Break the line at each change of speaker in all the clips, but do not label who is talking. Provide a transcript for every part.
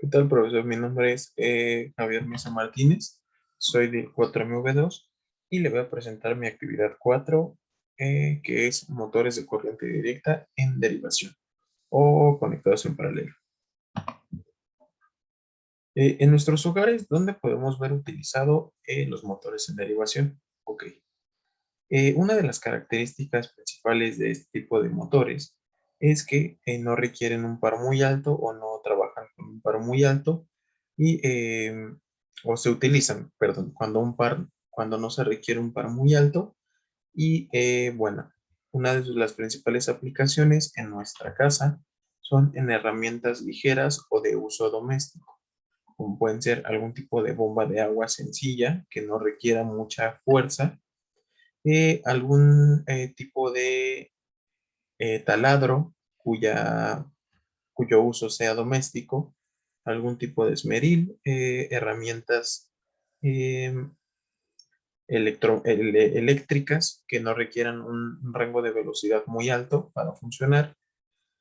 ¿Qué tal, profesor? Mi nombre es Javier Mesa Martínez, soy del 4MV2 y le voy a presentar mi actividad 4, que es motores de corriente directa en derivación o conectados en paralelo. En nuestros hogares, ¿dónde podemos ver utilizado los motores en derivación? Ok. Una de las características principales de este tipo de motores es que no requieren un par muy alto o no trabajan con un par muy alto y, o se utilizan, perdón, cuando no se requiere un par muy alto y bueno, una de las principales aplicaciones en nuestra casa son en herramientas ligeras o de uso doméstico, como pueden ser algún tipo de bomba de agua sencilla que no requiera mucha fuerza, algún tipo de taladro cuyo uso sea doméstico, algún tipo de esmeril, herramientas eh, eléctricas que no requieran un rango de velocidad muy alto para funcionar,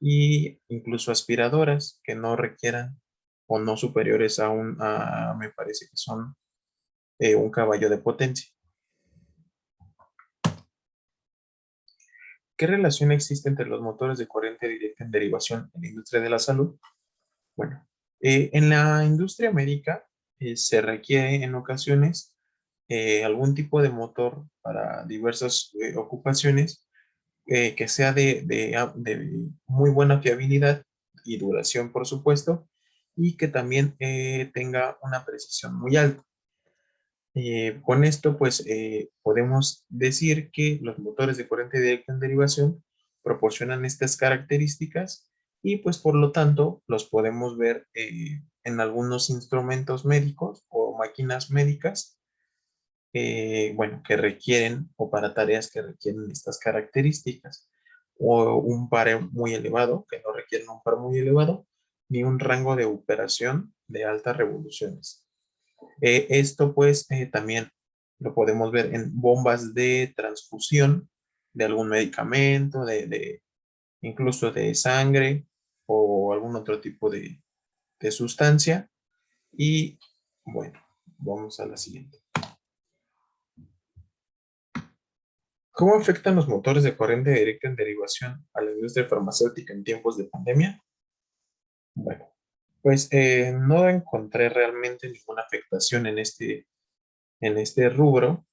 y incluso aspiradoras que no requieran o no superiores me parece que son un caballo de potencia. ¿Qué relación existe entre los motores de corriente directa en derivación en la industria de la salud? Bueno, en la industria médica se requiere en ocasiones algún tipo de motor para diversas ocupaciones, que sea de muy buena fiabilidad y duración, por supuesto, y que también tenga una precisión muy alta. Con esto, pues, podemos decir que los motores de corriente directa en derivación proporcionan estas características y, pues, por lo tanto, los podemos ver en algunos instrumentos médicos o máquinas médicas, bueno, que requieren o para tareas que requieren estas características, o un par muy elevado, que no requieren un par muy elevado, ni un rango de operación de altas revoluciones. Esto pues también lo podemos ver en bombas de transfusión de algún medicamento, incluso de sangre o algún otro tipo de sustancia. Y bueno, vamos a la siguiente. ¿Cómo afectan los motores de corriente directa en derivación a la industria farmacéutica en tiempos de pandemia? Bueno, pues no encontré realmente ninguna afectación en este rubro,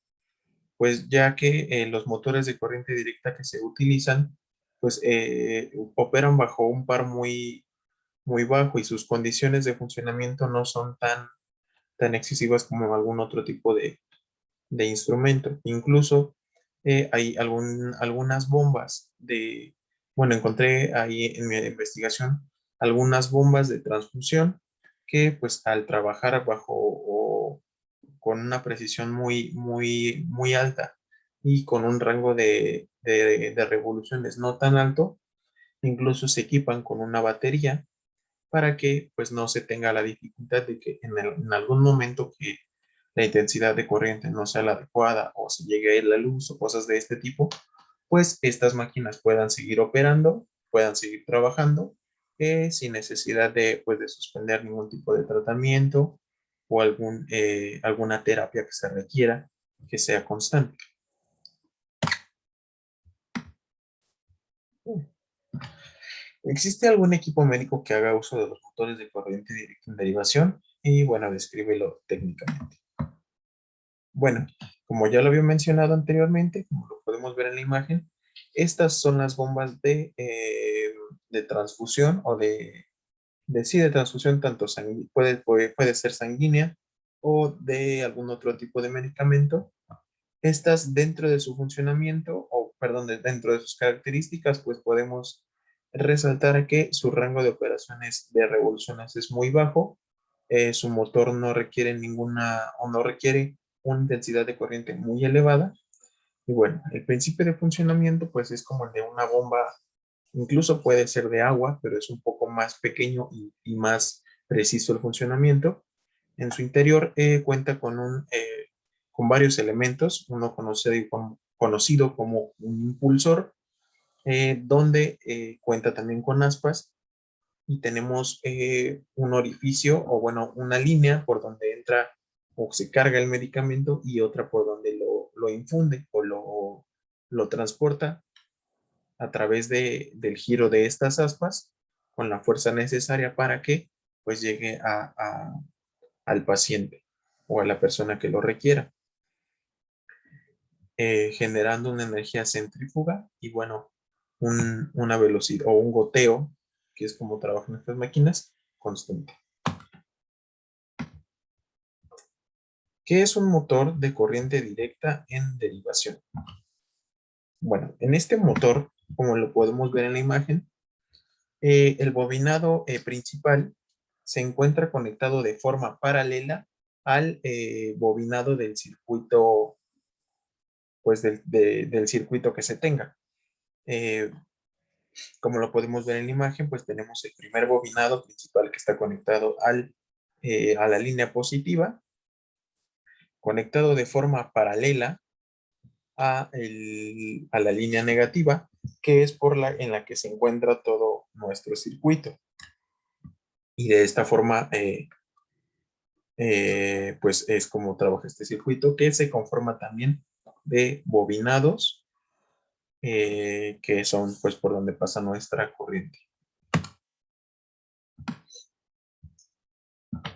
pues ya que los motores de corriente directa que se utilizan, pues operan bajo un par muy bajo y sus condiciones de funcionamiento no son tan excesivas como algún otro tipo de instrumento. Incluso hay algunas bombas bueno, encontré ahí en mi investigación algunas bombas de transfusión que pues al trabajar bajo o con una precisión muy alta y con un rango de revoluciones no tan alto, incluso se equipan con una batería para que pues no se tenga la dificultad de que en algún momento que la intensidad de corriente no sea la adecuada o se llegue a ir la luz o cosas de este tipo, pues estas máquinas puedan seguir operando, puedan seguir trabajando sin necesidad pues, de suspender ningún tipo de tratamiento o alguna terapia que se requiera que sea constante. ¿Existe algún equipo médico que haga uso de los motores de corriente directa en derivación? Y bueno, descríbelo técnicamente. Bueno, como ya lo había mencionado anteriormente, como lo podemos ver en la imagen, estas son las bombas de transfusión o sí, de transfusión, tanto puede ser sanguínea o de algún otro tipo de medicamento. Estas dentro de su funcionamiento, o perdón, dentro de sus características, pues podemos resaltar que su rango de operaciones de revoluciones es muy bajo, su motor no requiere no requiere una intensidad de corriente muy elevada, y bueno, el principio de funcionamiento pues es como el de una bomba, incluso puede ser de agua, pero es un poco más pequeño y más preciso el funcionamiento. En su interior cuenta con varios elementos, uno conocido como un impulsor, donde cuenta también con aspas y tenemos un orificio o bueno, una línea por donde entra o se carga el medicamento y otra por donde lo infunde o lo transporta a través del giro de estas aspas con la fuerza necesaria para que pues llegue al paciente o a la persona que lo requiera, generando una energía centrífuga y bueno, una velocidad o un goteo, que es como trabajan estas máquinas, constante. ¿Qué es un motor de corriente directa en derivación? Bueno, en este motor, como lo podemos ver en la imagen, el bobinado principal se encuentra conectado de forma paralela al bobinado del circuito, pues del circuito que se tenga. Eh, como lo podemos ver en la imagen, pues tenemos el primer bobinado principal que está conectado a la línea positiva, conectado de forma paralela a la línea negativa, que es en la que se encuentra todo nuestro circuito. Y de esta forma, pues es como trabaja este circuito, que se conforma también de bobinados, que son pues por donde pasa nuestra corriente.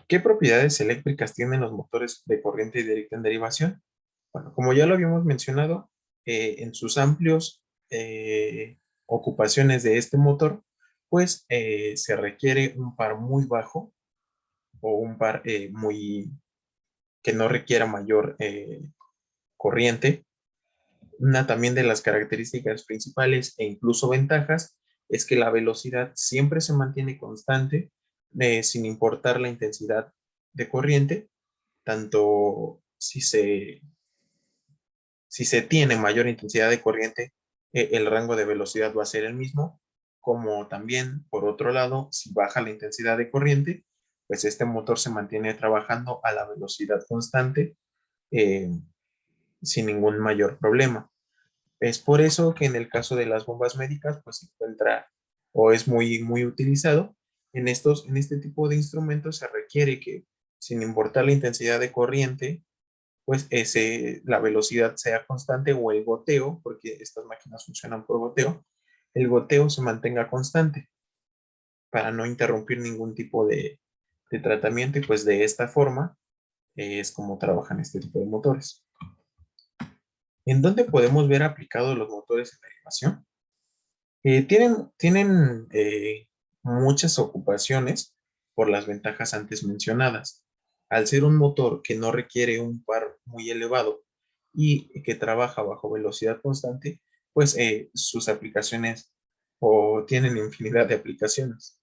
¿Qué propiedades eléctricas tienen los motores de corriente directa en derivación? Bueno, como ya lo habíamos mencionado, en sus amplios ocupaciones de este motor, pues se requiere un par muy bajo o un par que no requiera mayor corriente. Una también de las características principales e incluso ventajas es que la velocidad siempre se mantiene constante sin importar la intensidad de corriente, tanto si se tiene mayor intensidad de corriente, el rango de velocidad va a ser el mismo, como también, por otro lado, si baja la intensidad de corriente, pues este motor se mantiene trabajando a la velocidad constante eh, sin ningún mayor problema. Es por eso que en el caso de las bombas médicas, pues se encuentra o es muy utilizado. En este tipo de instrumentos se requiere que, sin importar la intensidad de corriente, pues la velocidad sea constante o el goteo, porque estas máquinas funcionan por goteo, el goteo se mantenga constante para no interrumpir ningún tipo de tratamiento y pues de esta forma es como trabajan este tipo de motores. ¿En dónde podemos ver aplicados los motores en derivación? Tienen muchas ocupaciones por las ventajas antes mencionadas. Al ser un motor que no requiere un par muy elevado y que trabaja bajo velocidad constante, pues sus aplicaciones o tienen infinidad de aplicaciones.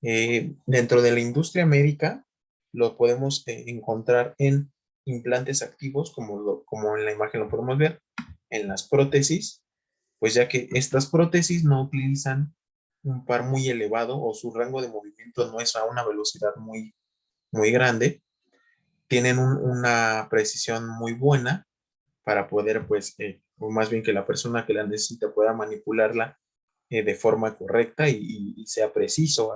Dentro de la industria médica lo podemos encontrar en implantes activos, como en la imagen lo podemos ver, en las prótesis, pues ya que estas prótesis no utilizan un par muy elevado o su rango de movimiento no es a una velocidad muy grande, tienen una precisión muy buena para poder, pues, o más bien que la persona que la necesita pueda manipularla de forma correcta y sea preciso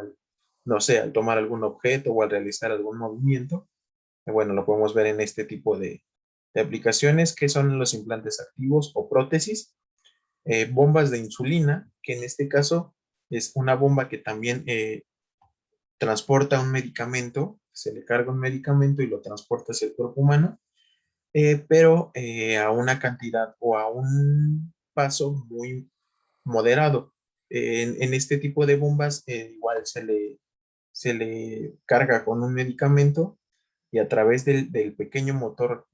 no sé, al tomar algún objeto o al realizar algún movimiento. Bueno, lo podemos ver en este tipo de aplicaciones que son los implantes activos o prótesis, bombas de insulina, que en este caso es una bomba que también transporta un medicamento, se le carga un medicamento y lo transporta hacia el cuerpo humano, pero a una cantidad o a un paso muy moderado. En este tipo de bombas igual se le carga con un medicamento y a través del pequeño motor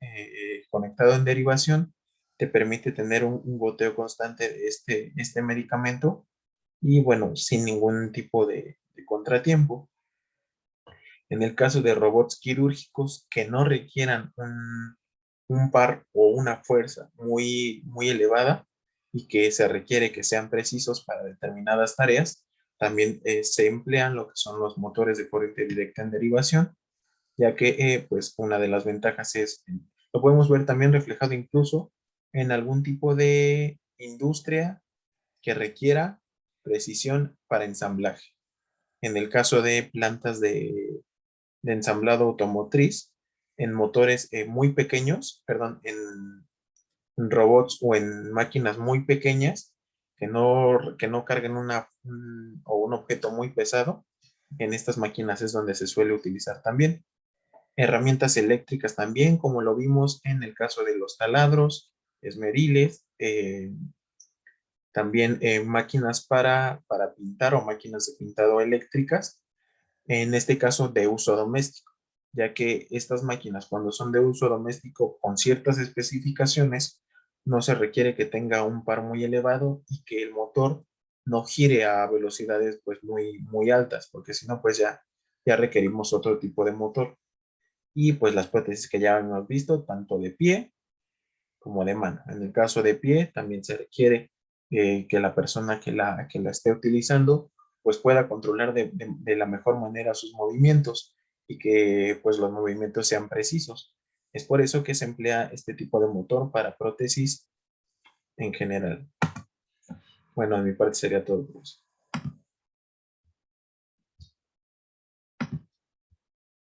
conectado en derivación te permite tener un goteo constante de este medicamento y bueno, sin ningún tipo de contratiempo. En el caso de robots quirúrgicos que no requieran un par o una fuerza muy elevada y que se requiere que sean precisos para determinadas tareas, también se emplean lo que son los motores de corriente directa en derivación, ya que pues una de las ventajas es, lo podemos ver también reflejado incluso en algún tipo de industria que requiera precisión para ensamblaje. En el caso de plantas de ensamblado automotriz, en motores muy pequeños, perdón, en robots o en máquinas muy pequeñas que no carguen o un objeto muy pesado. En estas máquinas es donde se suele utilizar también. Herramientas eléctricas también, como lo vimos en el caso de los taladros, esmeriles, también máquinas para pintar o máquinas de pintado eléctricas, en este caso de uso doméstico, ya que estas máquinas cuando son de uso doméstico con ciertas especificaciones, no se requiere que tenga un par muy elevado y que el motor no gire a velocidades pues muy altas, porque si no pues ya requerimos otro tipo de motor. Y pues las prótesis que ya hemos visto, tanto de pie como de mano. En el caso de pie, también se requiere que la persona que la esté utilizando pues pueda controlar de la mejor manera sus movimientos y que pues los movimientos sean precisos. Es por eso que se emplea este tipo de motor para prótesis en general. Bueno, de mi parte sería todo, pues.